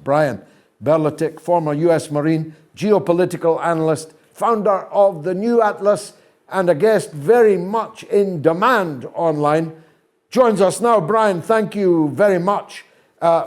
Brian Berletic, former US Marine, geopolitical analyst, founder of the New Atlas, and a guest very much in demand online, joins us now. Brian, thank you very much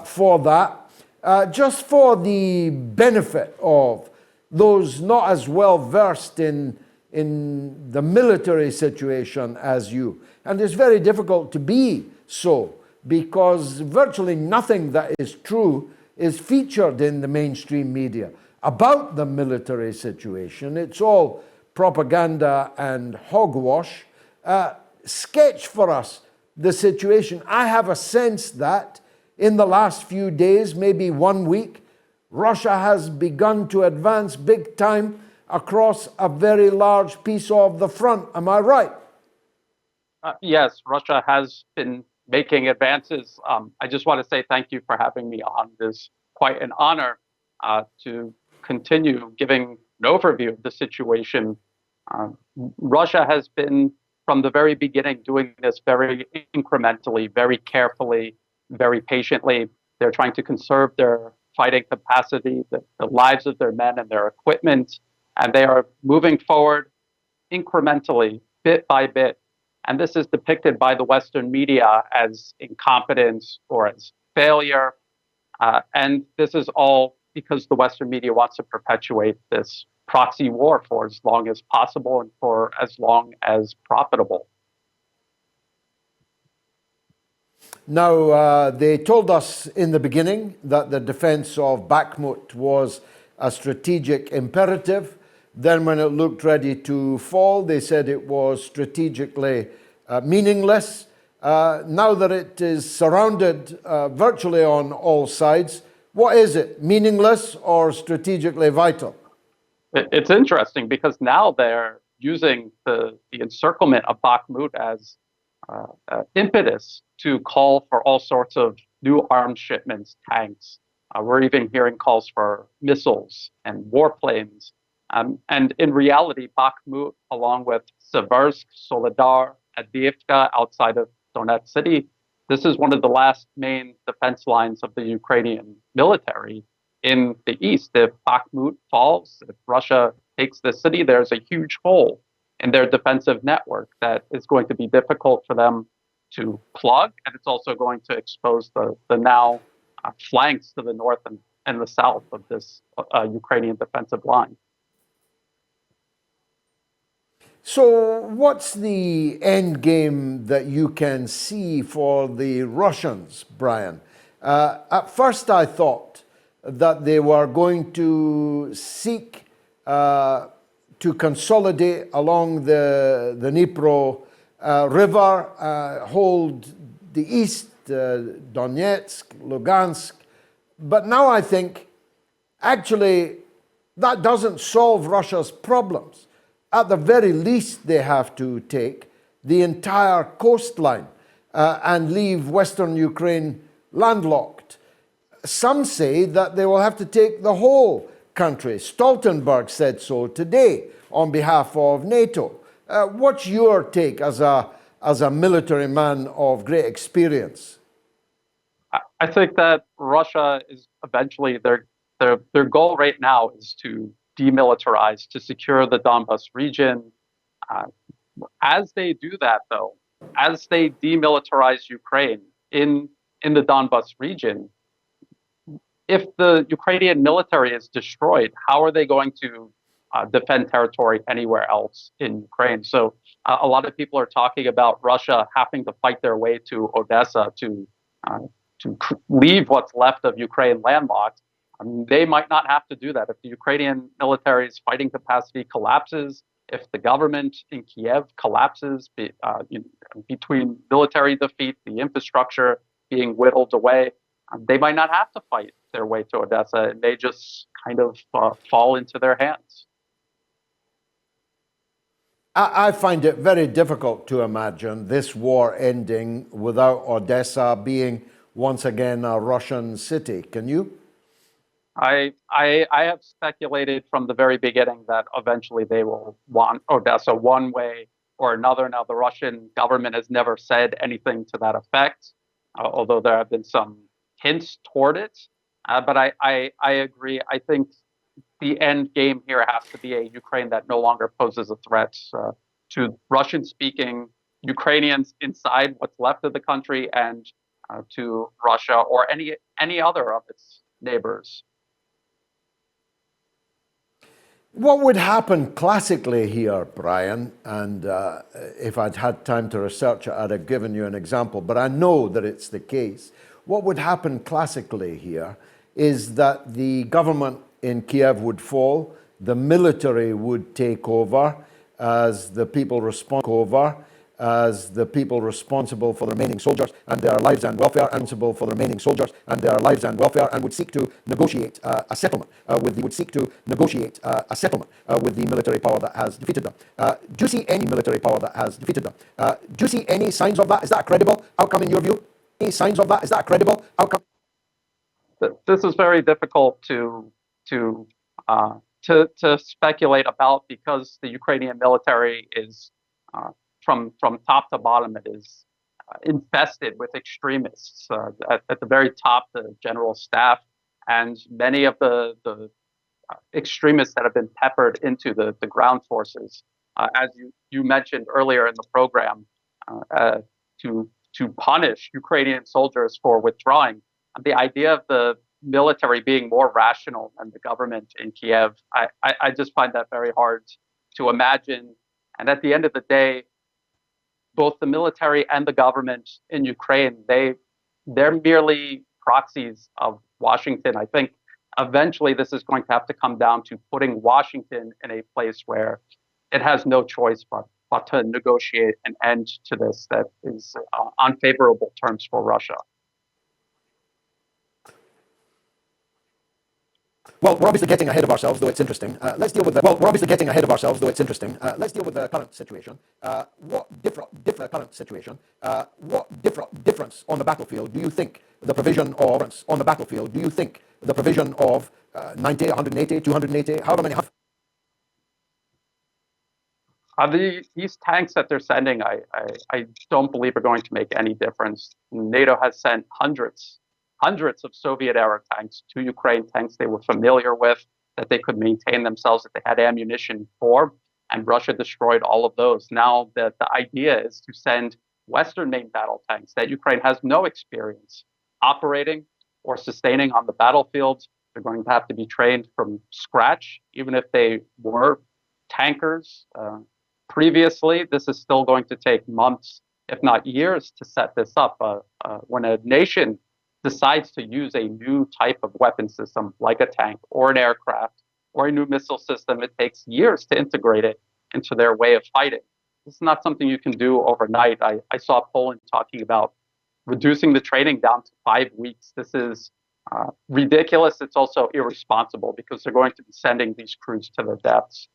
for that. Just for the benefit of those not as well versed in the military situation as you, and it's very difficult to be so, because virtually nothing that is true is featured in the mainstream media about the military situation. It's all propaganda and hogwash. Sketch for us the situation. I have a sense that in the last few days, maybe 1 week, Russia has begun to advance big time across a very large piece of the front. Am I right? Yes, Russia has been making advances. I just want to say thank you for having me on. It is quite an honor to continue giving an overview of the situation. Russia has been, from the very beginning, doing this very incrementally, very carefully, very patiently. They're trying to conserve their fighting capacity, the lives of their men and their equipment, and they are moving forward incrementally, bit by bit. And this is depicted by the Western media as incompetence or as failure. And this is all because the Western media wants to perpetuate this proxy war for as long as possible and for as long as profitable. Now, they told us in the beginning that the defense of Bakhmut was a strategic imperative. Then when it looked ready to fall, they said it was strategically meaningless. Now that it is surrounded virtually on all sides, what is it, meaningless or strategically vital? It's interesting because now they're using the encirclement of Bakhmut as impetus to call for all sorts of new arms shipments, tanks. We're even hearing calls for missiles and warplanes. And in reality, Bakhmut, along with Seversk, Soledar, Avdiivka, outside of Donetsk City, this is one of the last main defense lines of the Ukrainian military in the east. If Bakhmut falls, if Russia takes the city, there's a huge hole in their defensive network that is going to be difficult for them to plug, and it's also going to expose the now flanks to the north and the south of this Ukrainian defensive line. So what's the end game that you can see for the Russians, Brian? At first I thought that they were going to seek to consolidate along the Dnipro river, hold the east, Donetsk, Lugansk. But now I think actually that doesn't solve Russia's problems. At the very least, they have to take the entire coastline and leave Western Ukraine landlocked. Some say that they will have to take the whole country. Stoltenberg said so today on behalf of NATO. What's your take as a military man of great experience? I think that Russia is eventually, their goal right now is to demilitarize, to secure the Donbas region. As they do that, though, as they demilitarize Ukraine in the Donbas region, if the Ukrainian military is destroyed, how are they going to defend territory anywhere else in Ukraine? So a lot of people are talking about Russia having to fight their way to Odessa to leave what's left of Ukraine landlocked. They might not have to do that. If the Ukrainian military's fighting capacity collapses, if the government in Kiev collapses between military defeat, the infrastructure being whittled away, they might not have to fight their way to Odessa, and they just kind of fall into their hands. I find it very difficult to imagine this war ending without Odessa being once again a Russian city. Can you? I have speculated from the very beginning that eventually they will want Odessa one way or another. Now, the Russian government has never said anything to that effect, although there have been some hints toward it. But I agree. I think the end game here has to be a Ukraine that no longer poses a threat to Russian-speaking Ukrainians inside what's left of the country and to Russia or any other of its neighbors. What would happen classically here, Brian, and if I'd had time to research it, I'd have given you an example, but I know that it's the case. What would happen classically here is that the government in Kiev would fall, the military would take over as the people responsible for the remaining soldiers and their lives and welfare, and would seek to negotiate a settlement with the military power that has defeated them. Do you see any military power that has defeated them? Do you see any signs of that? Is that a credible outcome in your view? Any signs of that? Is that a credible outcome? This is very difficult to speculate about because the Ukrainian military is from top to bottom, it is infested with extremists. At the very top, the general staff and many of the extremists that have been peppered into the ground forces, as you mentioned earlier in the program, to punish Ukrainian soldiers for withdrawing. The idea of the military being more rational than the government in Kiev, I just find that very hard to imagine. And at the end of the day, both the military and the government in Ukraine, they're merely proxies of Washington. I think eventually this is going to have to come down to putting Washington in a place where it has no choice but to negotiate an end to this that is on favorable terms for Russia. Well, we're obviously getting ahead of ourselves, though it's interesting. Let's deal with the current situation. What difference on the battlefield do you think the provision of 90, 180, 280, however many? These tanks that they're sending, I don't believe are going to make any difference. NATO has sent hundreds of Soviet-era tanks to Ukraine, tanks they were familiar with, that they could maintain themselves, that they had ammunition for, and Russia destroyed all of those. Now the idea is to send Western-made battle tanks that Ukraine has no experience operating or sustaining on the battlefield. They're going to have to be trained from scratch, even if they were tankers previously. This is still going to take months, if not years, to set this up. When a nation decides to use a new type of weapon system, like a tank or an aircraft or a new missile system, it takes years to integrate it into their way of fighting. This is not something you can do overnight. I saw Poland talking about reducing the training down to 5 weeks. This is ridiculous. It's also irresponsible because they're going to be sending these crews to their deaths.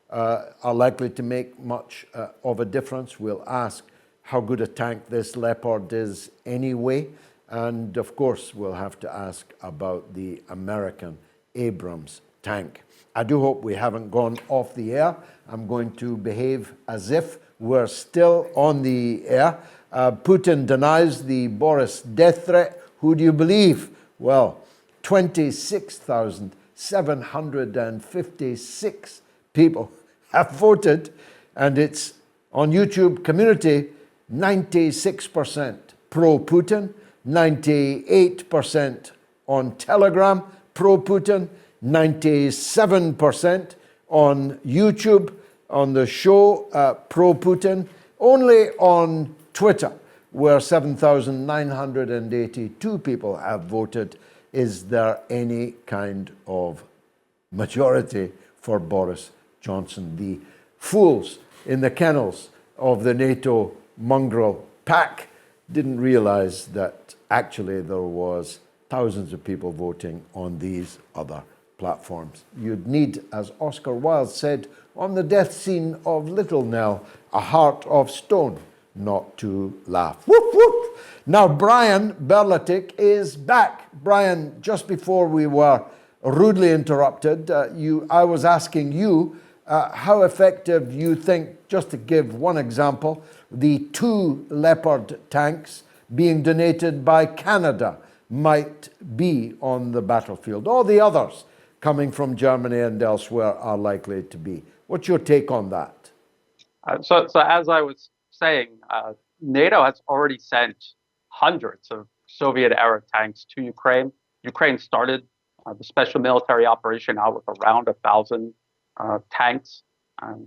Are likely to make much of a difference. We'll ask how good a tank this Leopard is anyway. And of course, we'll have to ask about the American Abrams tank. I do hope we haven't gone off the air. I'm going to behave as if we're still on the air. Putin denies the Boris death threat. Who do you believe? Well, 26,756 people have voted, and it's on YouTube community, 96% pro-Putin, 98% on Telegram pro-Putin, 97% on YouTube on the show pro-Putin. Only on Twitter, where 7,982 people have voted, is there any kind of majority for Boris Johnson. The fools in the kennels of the NATO mongrel pack didn't realize that actually there was thousands of people voting on these other platforms. You'd need, as Oscar Wilde said on the death scene of Little Nell, a heart of stone not to laugh. Whoop, whoop. Now Brian Berlatic is back. Brian, just before we were rudely interrupted, I was asking you how effective you think, just to give one example, the 2 Leopard tanks being donated by Canada might be on the battlefield. All the others coming from Germany and elsewhere are likely to be. What's your take on that? So as I was saying, NATO has already sent hundreds of Soviet-era tanks to Ukraine. Ukraine started the special military operation out with around 1,000 tanks.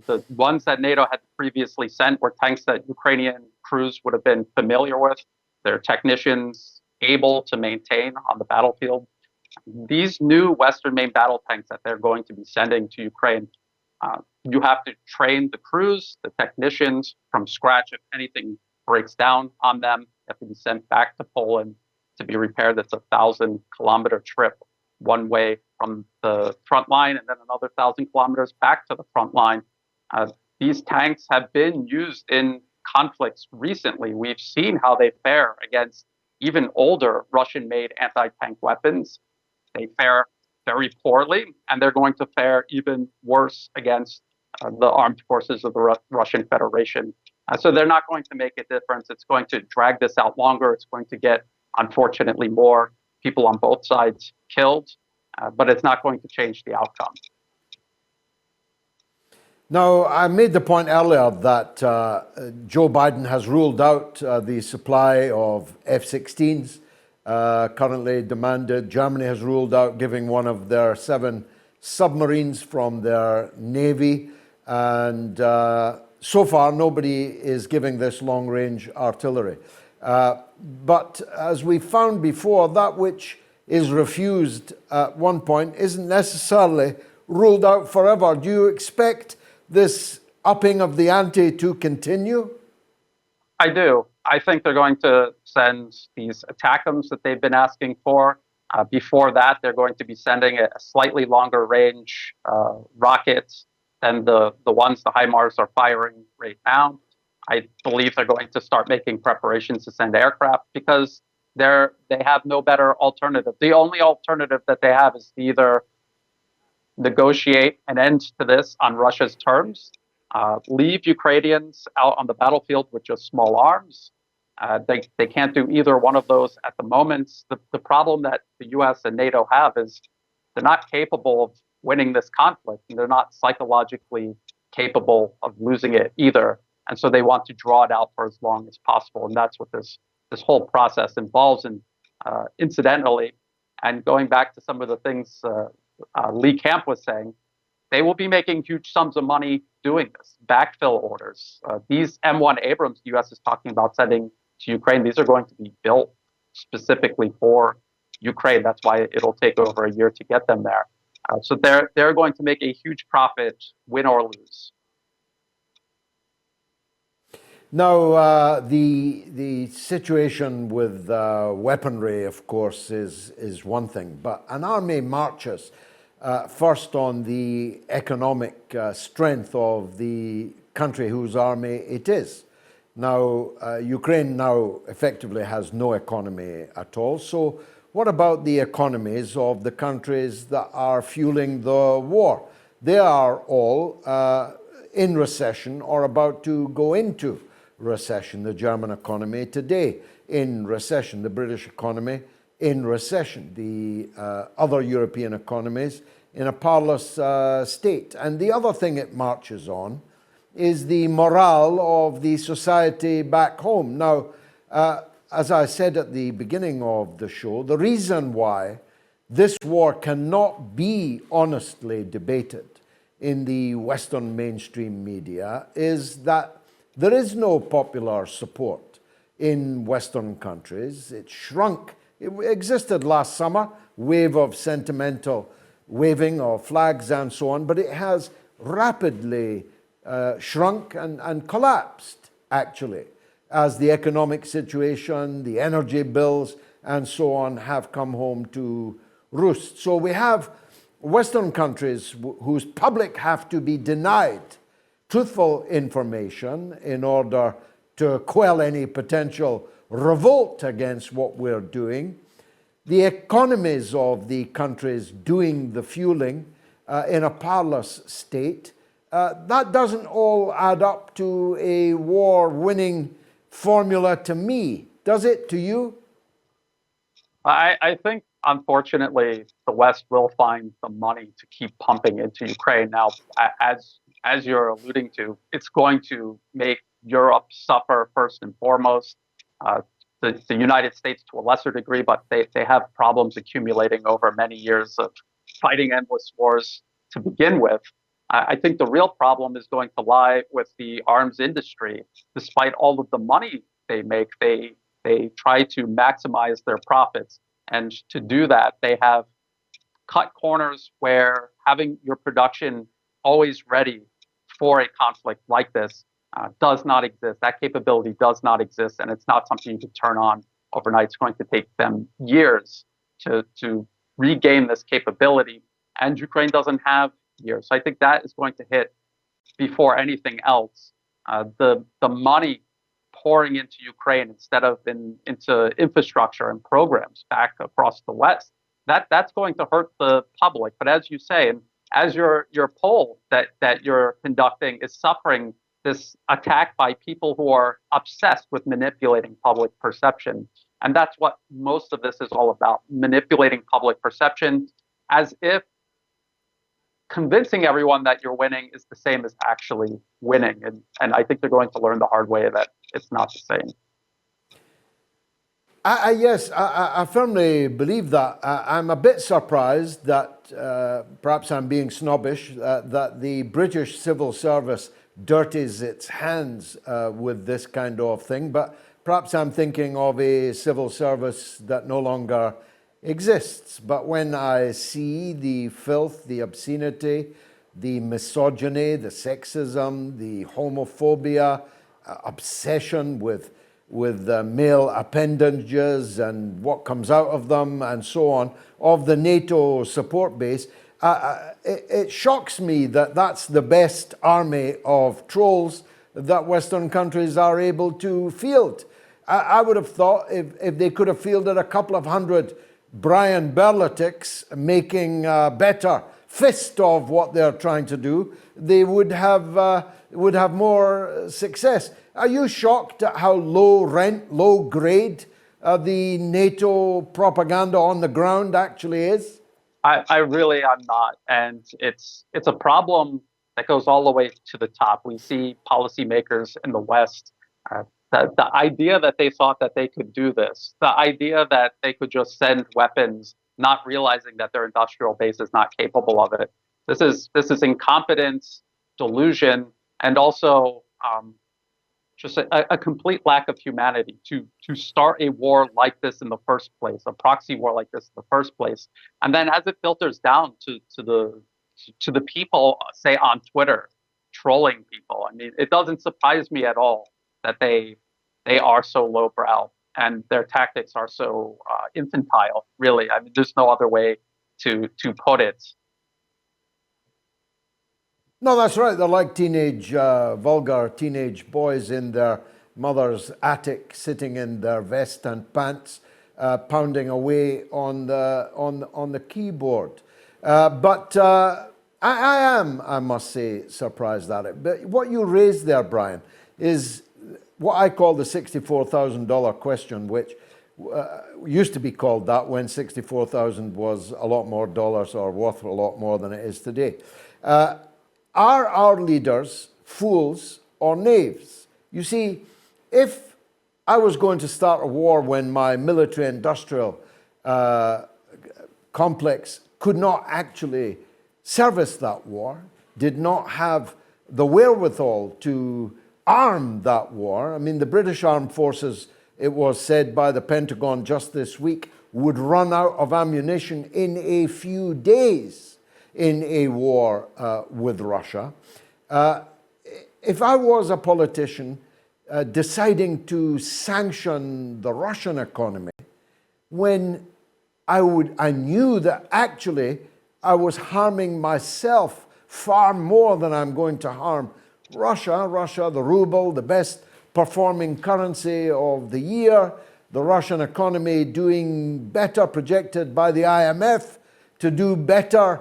The ones that NATO had previously sent were tanks that Ukrainian crews would have been familiar with. Their technicians able to maintain on the battlefield. These new Western main battle tanks that they're going to be sending to Ukraine, you have to train the crews, the technicians from scratch. If anything breaks down on them, they have to be sent back to Poland to be repaired. That's a 1,000-kilometer trip one way from the front line, and then another 1,000 kilometers back to the front line. These tanks have been used in conflicts recently. We've seen how they fare against even older Russian-made anti-tank weapons. They fare very poorly, and they're going to fare even worse against the armed forces of the Russian Federation. So they're not going to make a difference. It's going to drag this out longer. It's going to get, unfortunately, more people on both sides killed, but it's not going to change the outcome. Now, I made the point earlier that Joe Biden has ruled out the supply of F-16s currently demanded. Germany has ruled out giving one of their 7 submarines from their Navy. And so far, nobody is giving this long-range artillery. But as we found before, that which is refused at one point isn't necessarily ruled out forever. Do you expect this upping of the ante to continue? I do. I think they're going to send these ATACMS that they've been asking for. Before that, they're going to be sending a slightly longer range rockets than the ones the HIMARS are firing right now. I believe they're going to start making preparations to send aircraft because they have no better alternative. The only alternative that they have is to either negotiate an end to this on Russia's terms, leave Ukrainians out on the battlefield with just small arms. They can't do either one of those at the moment. The problem that the US and NATO have is they're not capable of winning this conflict, and they're not psychologically capable of losing it either. And so they want to draw it out for as long as possible. And that's what this whole process involves. And incidentally, and going back to some of the things Lee Camp was saying, they will be making huge sums of money doing this. Backfill orders. These M1 Abrams the U.S. is talking about sending to Ukraine, these are going to be built specifically for Ukraine. That's why it'll take over a year to get them there. So they're going to make a huge profit, win or lose. Now, the situation with weaponry, of course, is one thing, but an army marches first on the economic strength of the country whose army it is. Now, Ukraine now effectively has no economy at all. So what about the economies of the countries that are fueling the war? They are all in recession or about to go into recession. The German economy today in recession, the British economy in recession, the other European economies in a parlous state. And the other thing it marches on is the morale of the society back home. Now, as I said at the beginning of the show, the reason why this war cannot be honestly debated in the Western mainstream media is that there is no popular support in Western countries. It shrunk. It existed last summer, wave of sentimental waving of flags and so on, but it has rapidly shrunk and collapsed, actually, as the economic situation, the energy bills, and so on have come home to roost. So we have Western countries whose public have to be denied truthful information in order to quell any potential revolt against what we're doing. The economies of the countries doing the fueling in a parlous state, that doesn't all add up to a war-winning formula to me, does it to you? I think, unfortunately, the West will find the money to keep pumping into Ukraine. Now, as you're alluding to, it's going to make Europe suffer first and foremost. Uh, the United States to a lesser degree, but they have problems accumulating over many years of fighting endless wars to begin with. I think the real problem is going to lie with the arms industry. Despite all of the money they make, they try to maximize their profits. And to do that, they have cut corners where having your production always ready for a conflict like this does not exist. That capability does not exist, and it's not something you can turn on overnight. It's going to take them years to regain this capability, and Ukraine doesn't have years. So I think that is going to hit before anything else. The money pouring into Ukraine instead of into infrastructure and programs back across the West, that's going to hurt the public. But as you say, and as your poll that you're conducting is suffering this attack by people who are obsessed with manipulating public perception. And that's what most of this is all about, manipulating public perception as if convincing everyone that you're winning is the same as actually winning. And I think they're going to learn the hard way that it's not the same. Yes, I firmly believe that. I'm a bit surprised that, perhaps I'm being snobbish, that the British civil service dirties its hands with this kind of thing, but perhaps I'm thinking of a civil service that no longer exists. But when I see the filth, the obscenity, the misogyny, the sexism, the homophobia, obsession with male appendages and what comes out of them and so on, of the NATO support base, it shocks me that that's the best army of trolls that Western countries are able to field. I would have thought if they could have fielded a couple of hundred Brian Berlatics making a better fist of what they're trying to do, they would have more success. Are you shocked at how low grade the NATO propaganda on the ground actually is? I really am not, and it's a problem that goes all the way to the top. We see policymakers in the West. The idea that they thought that they could do this, the idea that they could just send weapons, not realizing that their industrial base is not capable of it. This is incompetence, delusion, and also just a complete lack of humanity to start a war like this in the first place, a proxy war like this in the first place, and then as it filters down to the people, say on Twitter, trolling people. I mean, it doesn't surprise me at all that they are so lowbrow and their tactics are so infantile. Really, I mean, there's no other way to put it. No, that's right. They're like vulgar teenage boys in their mother's attic, sitting in their vest and pants, pounding away on the keyboard. But I am, I must say, surprised at it. But what you raised there, Brian, is what I call the $64,000 question, which used to be called that when 64,000 was a lot more dollars or worth a lot more than it is today. Are our leaders fools or knaves? You see, if I was going to start a war when my military-industrial complex could not actually service that war, did not have the wherewithal to arm that war. I mean, the British Armed Forces, it was said by the Pentagon just this week, would run out of ammunition in a few days in a war with Russia. If I was a politician deciding to sanction the Russian economy, when I knew that actually I was harming myself far more than I'm going to harm Russia, the ruble, the best performing currency of the year, the Russian economy doing better, projected by the IMF to do better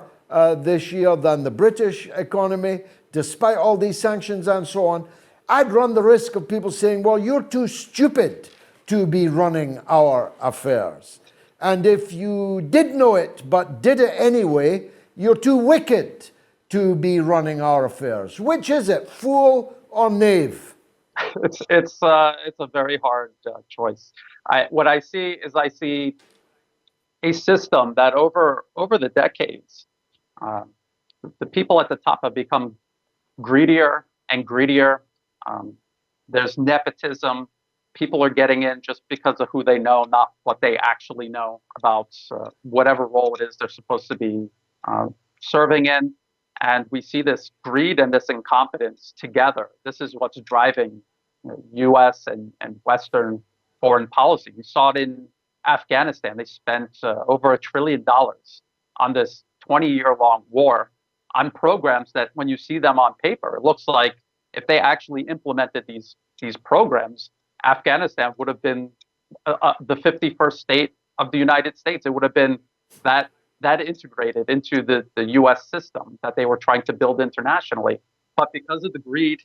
this year than the British economy, despite all these sanctions and so on, I'd run the risk of people saying, well, you're too stupid to be running our affairs. And if you did know it but did it anyway, you're too wicked to be running our affairs. Which is it, fool or knave? It's a very hard choice. What I see is I see a system that over the decades, uh, the people at the top have become greedier and greedier. Um, there's nepotism. People are getting in just because of who they know, not what they actually know about whatever role it is they're supposed to be uh, serving in. And we see this greed and this incompetence together. This is what's driving U.S. and Western foreign policy. We saw it in Afghanistan. They spent over $1 trillion on this 20-year-long war on programs that, when you see them on paper, it looks like if they actually implemented these programs, Afghanistan would have been the 51st state of the United States. It would have been that integrated into the U.S. system that they were trying to build internationally. But because of the greed,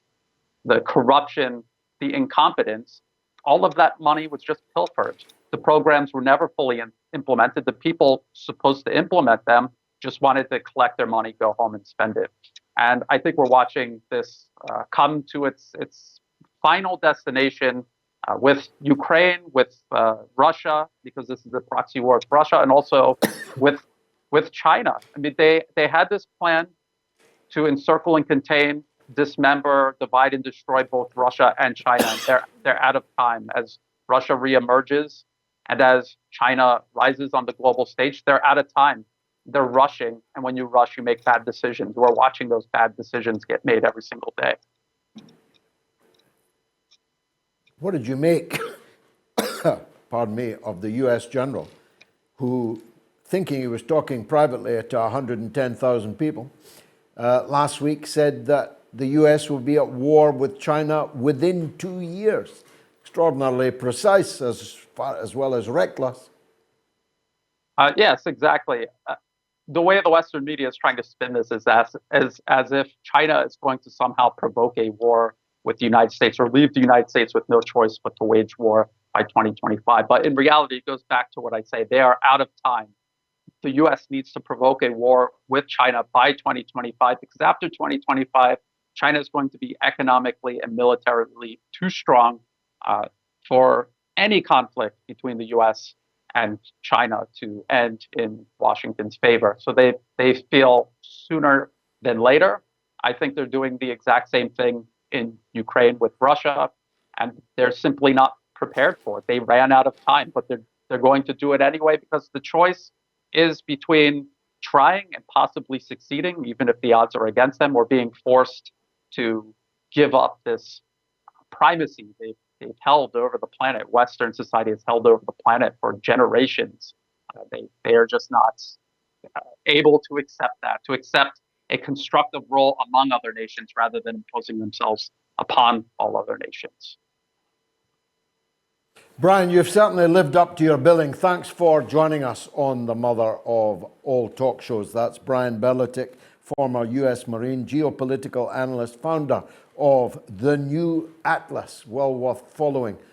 the corruption, the incompetence, all of that money was just pilfered. The programs were never fully implemented. The people supposed to implement them just wanted to collect their money, go home and spend it. And I think we're watching this come to its final destination with Ukraine, with Russia, because this is a proxy war with Russia, and also with China. I mean, they had this plan to encircle and contain, dismember, divide and destroy both Russia and China. And they're out of time. As Russia reemerges and as China rises on the global stage, they're out of time. They're rushing, and when you rush, you make bad decisions. We're watching those bad decisions get made every single day. What did you make, pardon me, of the US general who, thinking he was talking privately to 110,000 people, last week said that the US will be at war with China within 2 years? Extraordinarily precise as well as reckless. Yes, exactly. The way the Western media is trying to spin this is as if China is going to somehow provoke a war with the United States or leave the United States with no choice but to wage war by 2025. But in reality, it goes back to what I say. They are out of time. The U.S. needs to provoke a war with China by 2025, because after 2025, China is going to be economically and militarily too strong for any conflict between the U.S. and China to end in Washington's favor. So they feel sooner than later. I think they're doing the exact same thing in Ukraine with Russia, and they're simply not prepared for it. They ran out of time, but they're going to do it anyway, because the choice is between trying and possibly succeeding, even if the odds are against them, or being forced to give up this primacy they've held over the planet. Western society has held over the planet for generations. They are just not able to accept that, to accept a constructive role among other nations rather than imposing themselves upon all other nations. Brian, you've certainly lived up to your billing. Thanks for joining us on the mother of all talk shows. That's Brian Berletic, former US Marine, geopolitical analyst, founder of the New Atlas. Well worth following